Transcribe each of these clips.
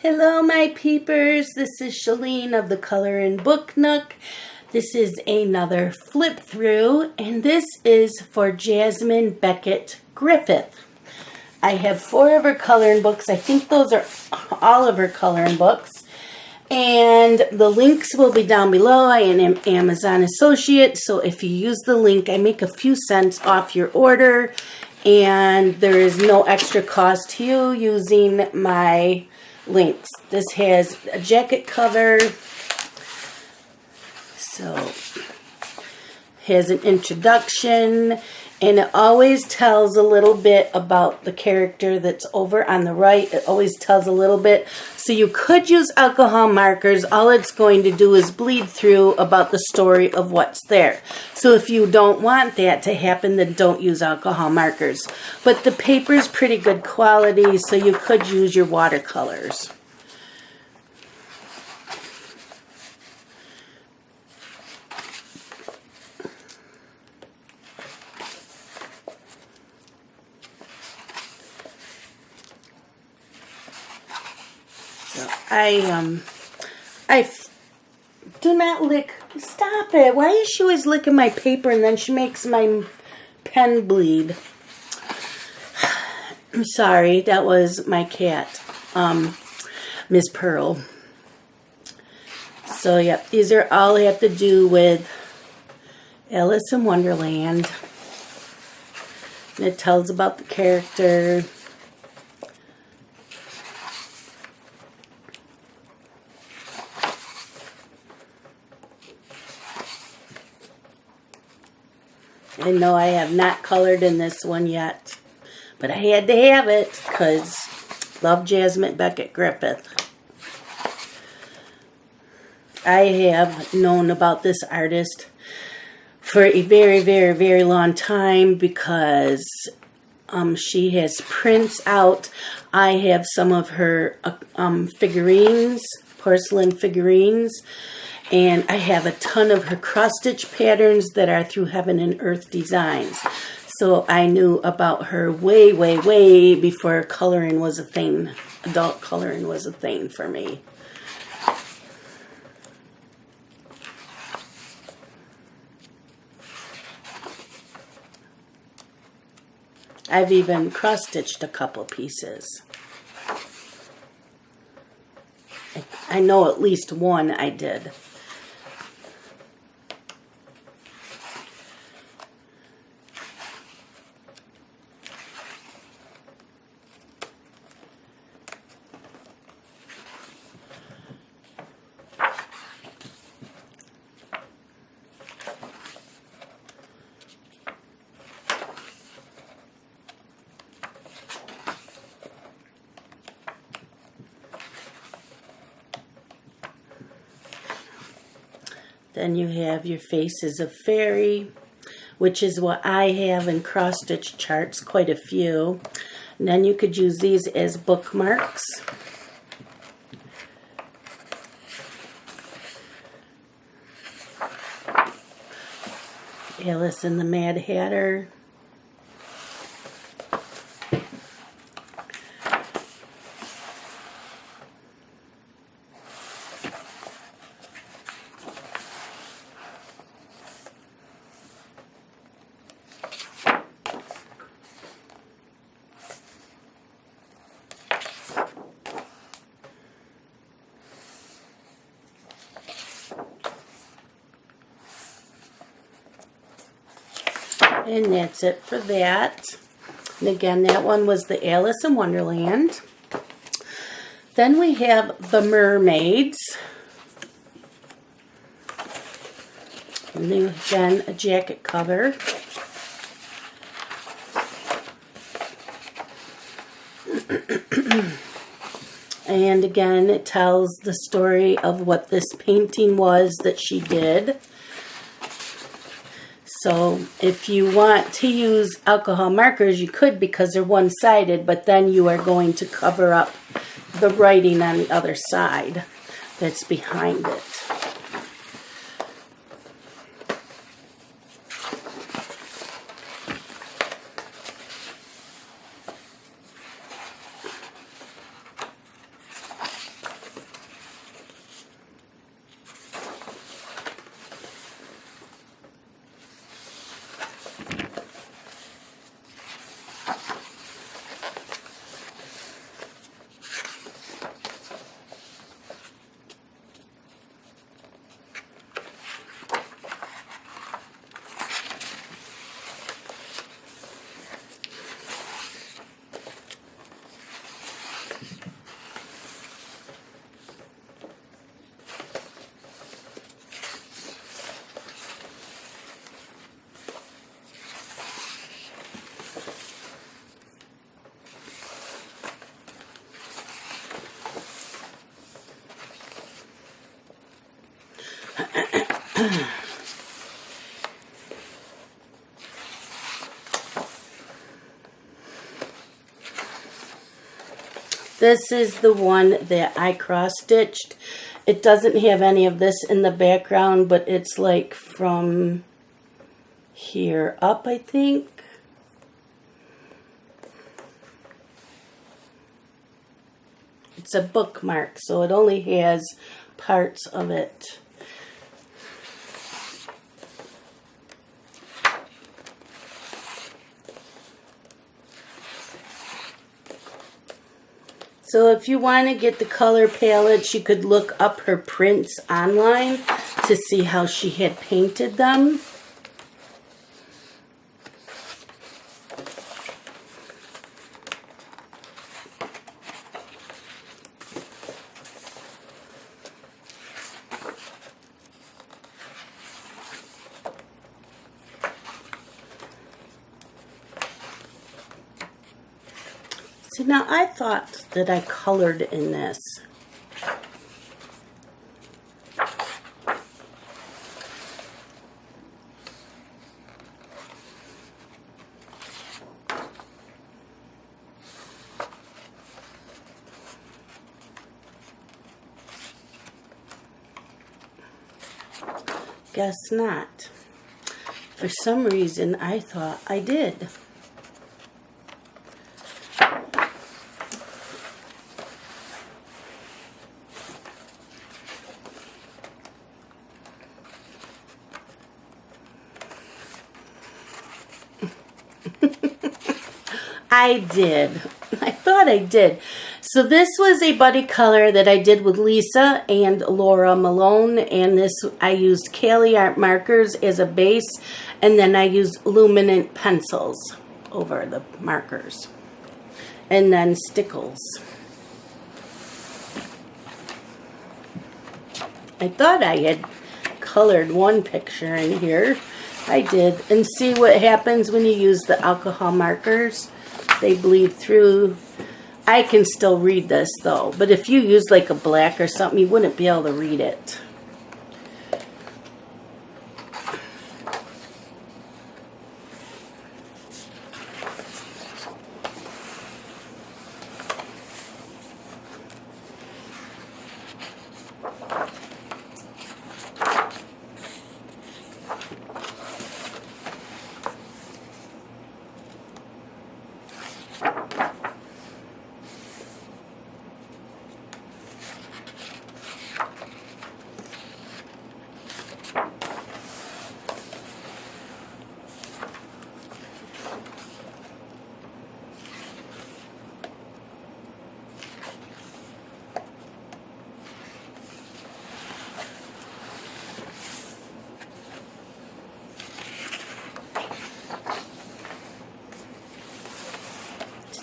Hello my peepers, this is Shalene of the Color and Book Nook. This is another flip through and this is for Jasmine, Becket, Griffith. I have 4 of her coloring books. I think those are all of her coloring books. And the links will be down below. I am an Amazon associate, so if you use the link, I make a few cents off your order. And there is no extra cost to you using my links. This has a jacket cover, so has an introduction, and it always tells a little bit about the character that's over on the right. It always tells a little bit. So you could use alcohol markers. All it's going to do is bleed through about the story of what's there. So if you don't want that to happen, then don't use alcohol markers. But the paper is pretty good quality, so you could use your watercolors. So I do not lick. Stop it. Why is she always licking my paper and then she makes my pen bleed? I'm sorry. That was my cat, Miss Pearl. So, yep. These are all have to do with Alice in Wonderland. And it tells about the character. I know I have not colored in this one yet, but I had to have it because love Jasmine, Becket, Griffith. I have known about this artist for a very, very, very long time because she has prints out. I have some of her figurines, porcelain figurines. And I have a ton of her cross-stitch patterns that are through Heaven and Earth Designs. So I knew about her way, way, way before coloring was a thing. Adult coloring was a thing for me. I've even cross-stitched a couple pieces. I know at least one I did. Then you have your Faces of Fairy, which is what I have in cross-stitch charts, quite a few. And then you could use these as bookmarks. Alice and the Mad Hatter. And that's it for that. And again, that one was the Alice in Wonderland. Then we have the Mermaids. And then again, a jacket cover. And again, it tells the story of what this painting was that she did. So if you want to use alcohol markers, you could because they're one-sided, but then you are going to cover up the writing on the other side that's behind it. This is the one that I cross-stitched. It doesn't have any of this in the background, but it's like from here up, I think. It's a bookmark, so it only has parts of it. So if you want to get the color palettes, you could look up her prints online to see how she had painted them. See, now I thought that I colored in this. Guess not. For some reason, I thought I did. I did. I thought I did. So this was a buddy color that I did with Lisa and Laura Malone, and this I used Cali Art markers as a base, and then I used luminant pencils over the markers, and then stickles. I thought I had colored one picture in here. I did. And see what happens when you use the alcohol markers? They bleed through. I can still read this though, but if you use like a black or something, you wouldn't be able to read it.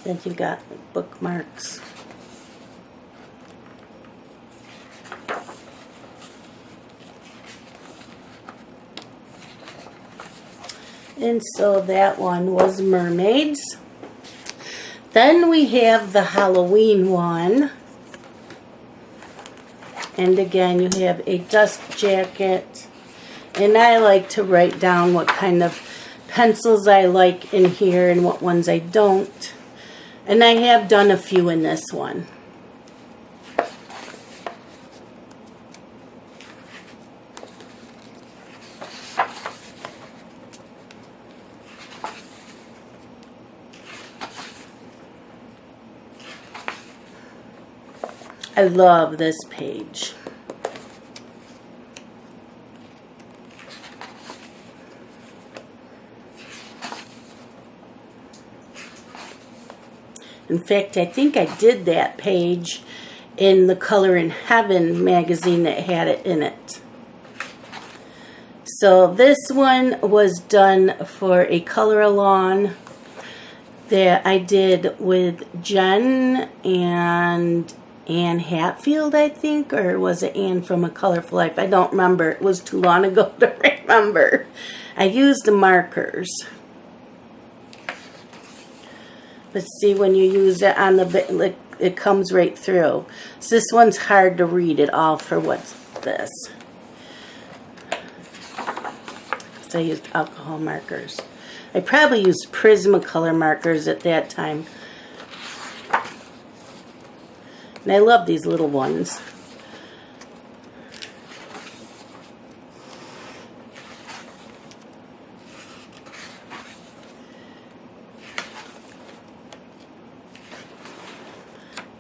Then you got bookmarks. And so that one was Mermaids. Then we have the Halloween one. And again, you have a dust jacket. And I like to write down what kind of pencils I like in here and what ones I don't. And I have done a few in this one. I love this page. In fact, I think I did that page in the Color in Heaven magazine that had it in it. So this one was done for a color-along that I did with Jen and Anne Hatfield, I think, or was it Anne from A Colorful Life? I don't remember. It was too long ago to remember. I used the markers. But see, when you use it on the, it comes right through. So this one's hard to read at all for what's this. I used alcohol markers. I probably used Prismacolor markers at that time. And I love these little ones.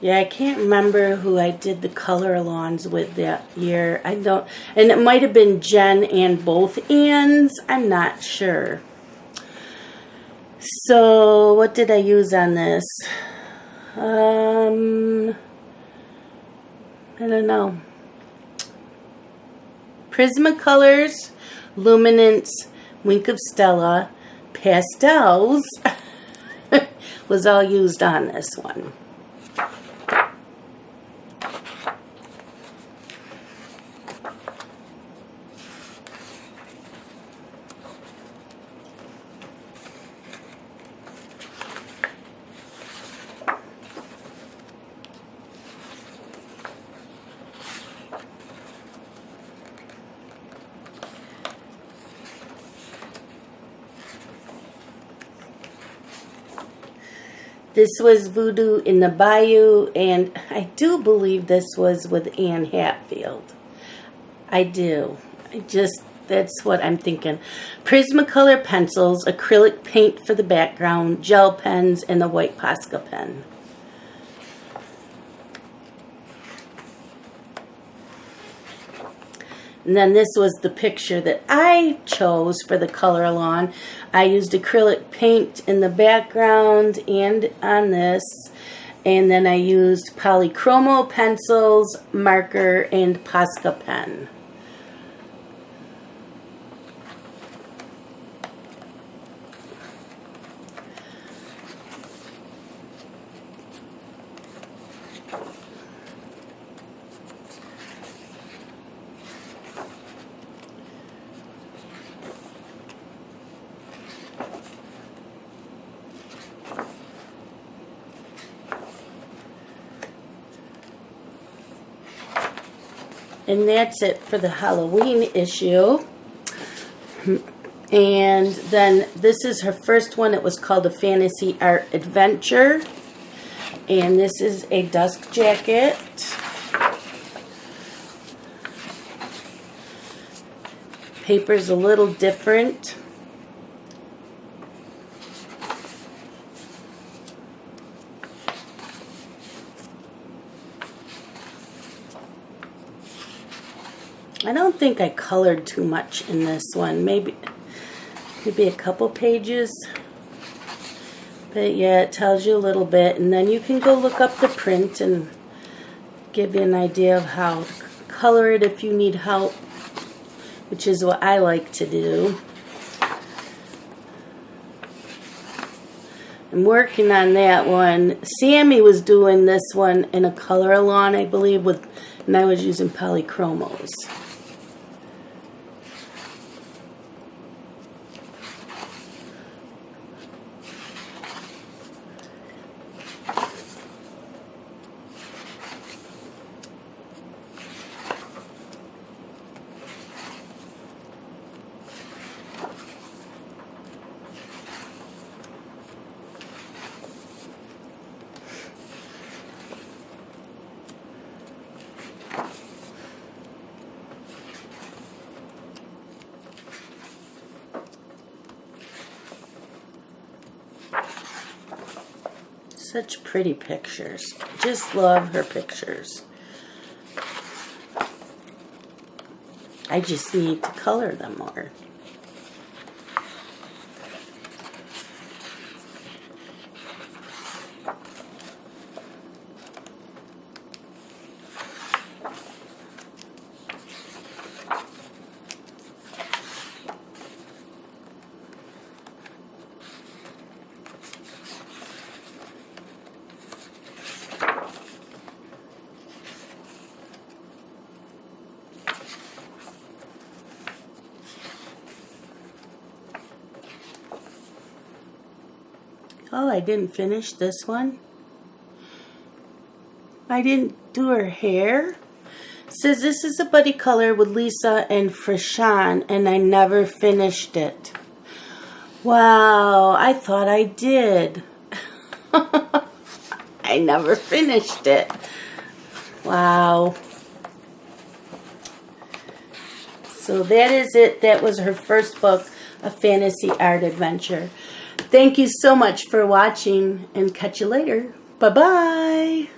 Yeah, I can't remember who I did the color-alongs with that year. I don't, and it might have been Jen and both Anns. I'm not sure. So, what did I use on this? I don't know. Prismacolors, Luminance, Wink of Stella, Pastels was all used on this one. This was Voodoo in the Bayou, and I do believe this was with Anne Hatfield. I do. That's what I'm thinking. Prismacolor pencils, acrylic paint for the background, gel pens, and the white Posca pen. And then this was the picture that I chose for the color along. I used acrylic paint in the background and on this. And then I used polychromo pencils, marker, and Posca pen. And that's it for the Halloween issue. And then this is her first one. It was called A Fantasy Art Adventure. And this is a dusk jacket. Paper's a little different. I don't think I colored too much in this one. Maybe a couple pages. But yeah, it tells you a little bit. And then you can go look up the print and give you an idea of how to color it if you need help, which is what I like to do. I'm working on that one. Sammy was doing this one in a color along, I believe, and I was using polychromos. Such pretty pictures. Just love her pictures. I just need to color them more. Oh, I didn't finish this one. I didn't do her hair. Says this is a buddy color with Lisa and Frashan, and I never finished it. Wow, I thought I did. I never finished it. Wow. So that is it. That was her first book, A Fantasy Art Adventure. Thank you so much for watching, and catch you later. Bye-bye.